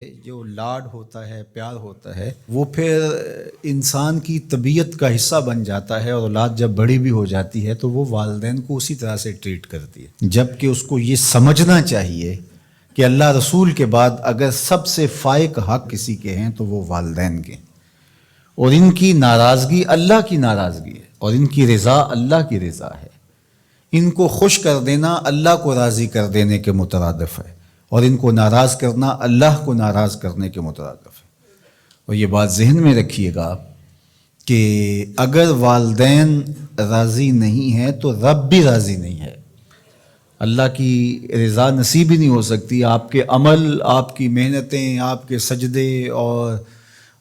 جو لاڈ ہوتا ہے، پیار ہوتا ہے، وہ پھر انسان کی طبیعت کا حصہ بن جاتا ہے، اور اولاد جب بڑی بھی ہو جاتی ہے تو وہ والدین کو اسی طرح سے ٹریٹ کرتی ہے، جبکہ اس کو یہ سمجھنا چاہیے کہ اللہ رسول کے بعد اگر سب سے فائق حق کسی کے ہیں تو وہ والدین کے ہیں، اور ان کی ناراضگی اللہ کی ناراضگی ہے، اور ان کی رضا اللہ کی رضا ہے۔ ان کو خوش کر دینا اللہ کو راضی کر دینے کے مترادف ہے، اور ان کو ناراض کرنا اللہ کو ناراض کرنے کے مترادف ہے۔ اور یہ بات ذہن میں رکھیے گا کہ اگر والدین راضی نہیں ہیں تو رب بھی راضی نہیں ہے۔ اللہ کی رضا نصیب ہی نہیں ہو سکتی، آپ کے عمل، آپ کی محنتیں، آپ کے سجدے اور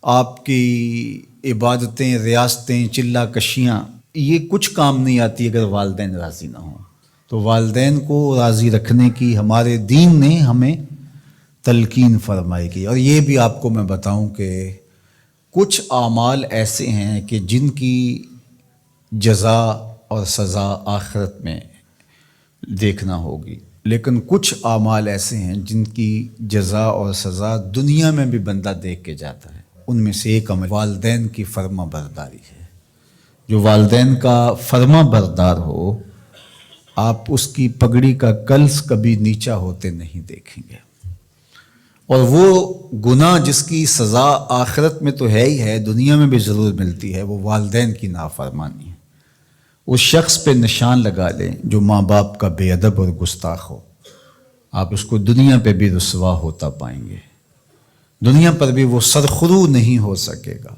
آپ کی عبادتیں، ریاستیں، چلہ کشیاں، یہ کچھ کام نہیں آتی اگر والدین راضی نہ ہوں۔ تو والدین کو راضی رکھنے کی ہمارے دین نے ہمیں تلقین فرمائی کی۔ اور یہ بھی آپ کو میں بتاؤں کہ کچھ اعمال ایسے ہیں کہ جن کی جزا اور سزا آخرت میں دیکھنا ہوگی، لیکن کچھ اعمال ایسے ہیں جن کی جزا اور سزا دنیا میں بھی بندہ دیکھ کے جاتا ہے۔ ان میں سے ایک عمل والدین کی فرما برداری ہے۔ جو والدین کا فرما بردار ہو، آپ اس کی پگڑی کا کلس کبھی نیچا ہوتے نہیں دیکھیں گے۔ اور وہ گناہ جس کی سزا آخرت میں تو ہے ہی ہے، دنیا میں بھی ضرور ملتی ہے، وہ والدین کی نافرمانی ہے۔ اس شخص پہ نشان لگا لیں جو ماں باپ کا بے ادب اور گستاخ ہو، آپ اس کو دنیا پہ بھی رسوا ہوتا پائیں گے، دنیا پر بھی وہ سرخرو نہیں ہو سکے گا۔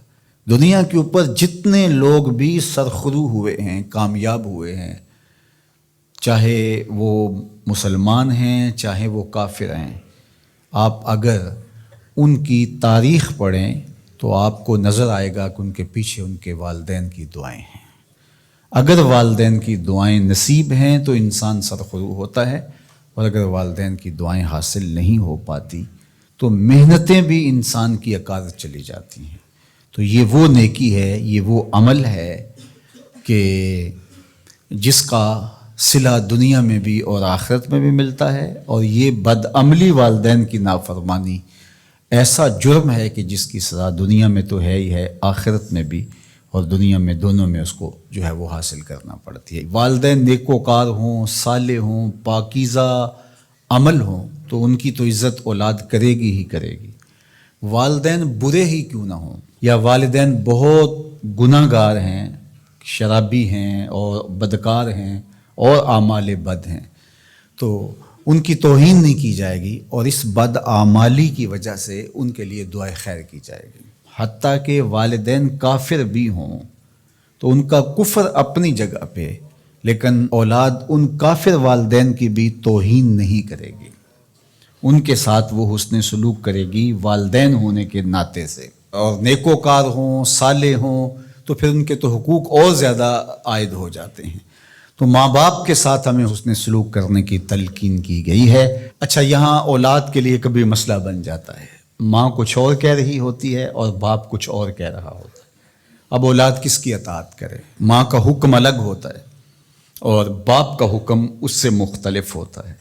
دنیا کے اوپر جتنے لوگ بھی سرخرو ہوئے ہیں، کامیاب ہوئے ہیں، چاہے وہ مسلمان ہیں چاہے وہ کافر ہیں، آپ اگر ان کی تاریخ پڑھیں تو آپ کو نظر آئے گا کہ ان کے پیچھے ان کے والدین کی دعائیں ہیں۔ اگر والدین کی دعائیں نصیب ہیں تو انسان سرخرو ہوتا ہے، اور اگر والدین کی دعائیں حاصل نہیں ہو پاتی تو محنتیں بھی انسان کی عکاس چلی جاتی ہیں۔ تو یہ وہ نیکی ہے، یہ وہ عمل ہے کہ جس کا صلہ دنیا میں بھی اور آخرت میں بھی ملتا ہے، اور یہ بدعملی والدین کی نافرمانی ایسا جرم ہے کہ جس کی سزا دنیا میں تو ہے ہی ہے، آخرت میں بھی، اور دنیا میں دونوں میں اس کو جو ہے وہ حاصل کرنا پڑتی ہے۔ والدین نیکوکار ہوں، صالح ہوں، پاکیزہ عمل ہوں تو ان کی تو عزت اولاد کرے گی ہی کرے گی۔ والدین برے ہی کیوں نہ ہوں، یا والدین بہت گناہ گار ہیں، شرابی ہیں اور بدکار ہیں اور اعمال بد ہیں، تو ان کی توہین نہیں کی جائے گی، اور اس بد اعمالی کی وجہ سے ان کے لیے دعائے خیر کی جائے گی۔ حتیٰ کہ والدین کافر بھی ہوں تو ان کا کفر اپنی جگہ پہ، لیکن اولاد ان کافر والدین کی بھی توہین نہیں کرے گی، ان کے ساتھ وہ حسن سلوک کرے گی والدین ہونے کے ناطے سے۔ اور نیکوکار ہوں، صالح ہوں تو پھر ان کے تو حقوق اور زیادہ عائد ہو جاتے ہیں۔ تو ماں باپ کے ساتھ ہمیں حسن سلوک کرنے کی تلقین کی گئی ہے۔ اچھا، یہاں اولاد کے لیے کبھی مسئلہ بن جاتا ہے، ماں کچھ اور کہہ رہی ہوتی ہے اور باپ کچھ اور کہہ رہا ہوتا ہے، اب اولاد کس کی اطاعت کرے؟ ماں کا حکم الگ ہوتا ہے اور باپ کا حکم اس سے مختلف ہوتا ہے،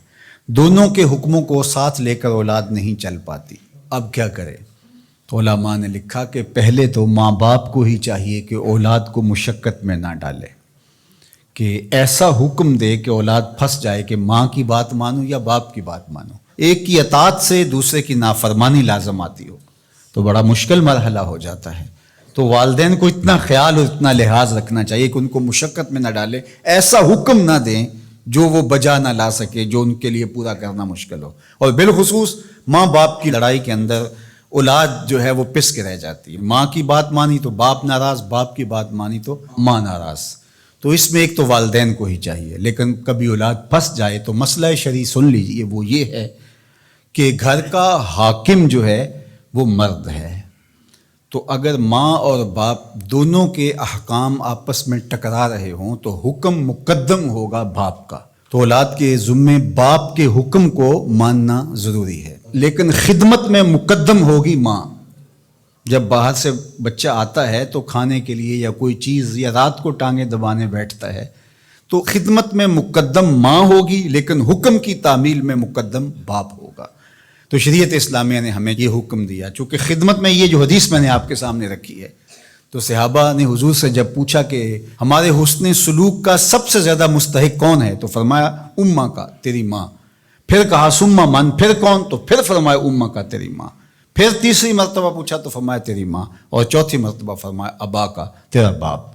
دونوں کے حکموں کو ساتھ لے کر اولاد نہیں چل پاتی۔ اب کیا کرے؟ تو علماء نے لکھا کہ پہلے تو ماں باپ کو ہی چاہیے کہ اولاد کو مشقت میں نہ ڈالے، کہ ایسا حکم دے کہ اولاد پھنس جائے کہ ماں کی بات مانو یا باپ کی بات مانو، ایک کی اطاعت سے دوسرے کی نافرمانی لازم آتی ہو تو بڑا مشکل مرحلہ ہو جاتا ہے۔ تو والدین کو اتنا خیال اور اتنا لحاظ رکھنا چاہیے کہ ان کو مشقت میں نہ ڈالے، ایسا حکم نہ دیں جو وہ بجا نہ لا سکے، جو ان کے لیے پورا کرنا مشکل ہو۔ اور بالخصوص ماں باپ کی لڑائی کے اندر اولاد جو ہے وہ پس کے رہ جاتی ہے، ماں کی بات مانی تو باپ ناراض، باپ کی بات مانی تو ماں ناراض۔ تو اس میں ایک تو والدین کو ہی چاہیے، لیکن کبھی اولاد پھنس جائے تو مسئلہ شرعی سن لیجئے، وہ یہ ہے کہ گھر کا حاکم جو ہے وہ مرد ہے، تو اگر ماں اور باپ دونوں کے احکام آپس میں ٹکرا رہے ہوں تو حکم مقدم ہوگا باپ کا، تو اولاد کے ذمے باپ کے حکم کو ماننا ضروری ہے، لیکن خدمت میں مقدم ہوگی ماں۔ جب باہر سے بچہ آتا ہے تو کھانے کے لیے یا کوئی چیز، یا رات کو ٹانگیں دبانے بیٹھتا ہے تو خدمت میں مقدم ماں ہوگی، لیکن حکم کی تعمیل میں مقدم باپ ہوگا۔ تو شریعت اسلامیہ نے ہمیں یہ حکم دیا. چونکہ خدمت میں یہ جو حدیث میں نے آپ کے سامنے رکھی ہے، تو صحابہ نے حضور سے جب پوچھا کہ ہمارے حسن سلوک کا سب سے زیادہ مستحق کون ہے، تو فرمایا اماں کا، تیری ماں. پھر کہا سما من، پھر کون؟ تو پھر فرمایا اماں کا، تیری ماں. پھر تیسری مرتبہ پوچھا تو فرمایا تیری ماں، اور چوتھی مرتبہ فرمایا ابا کا، تیرا باپ.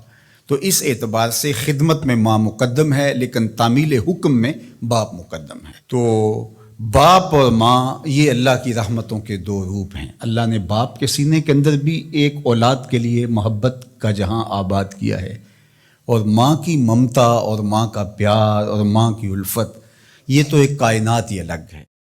تو اس اعتبار سے خدمت میں ماں مقدم ہے، لیکن تعمیل حکم میں باپ مقدم ہے. تو باپ اور ماں یہ اللہ کی رحمتوں کے دو روپ ہیں. اللہ نے باپ کے سینے کے اندر بھی ایک اولاد کے لیے محبت کا جہاں آباد کیا ہے، اور ماں کی ممتا اور ماں کا پیار اور ماں کی الفت، یہ تو ایک کائنات ہی الگ ہے.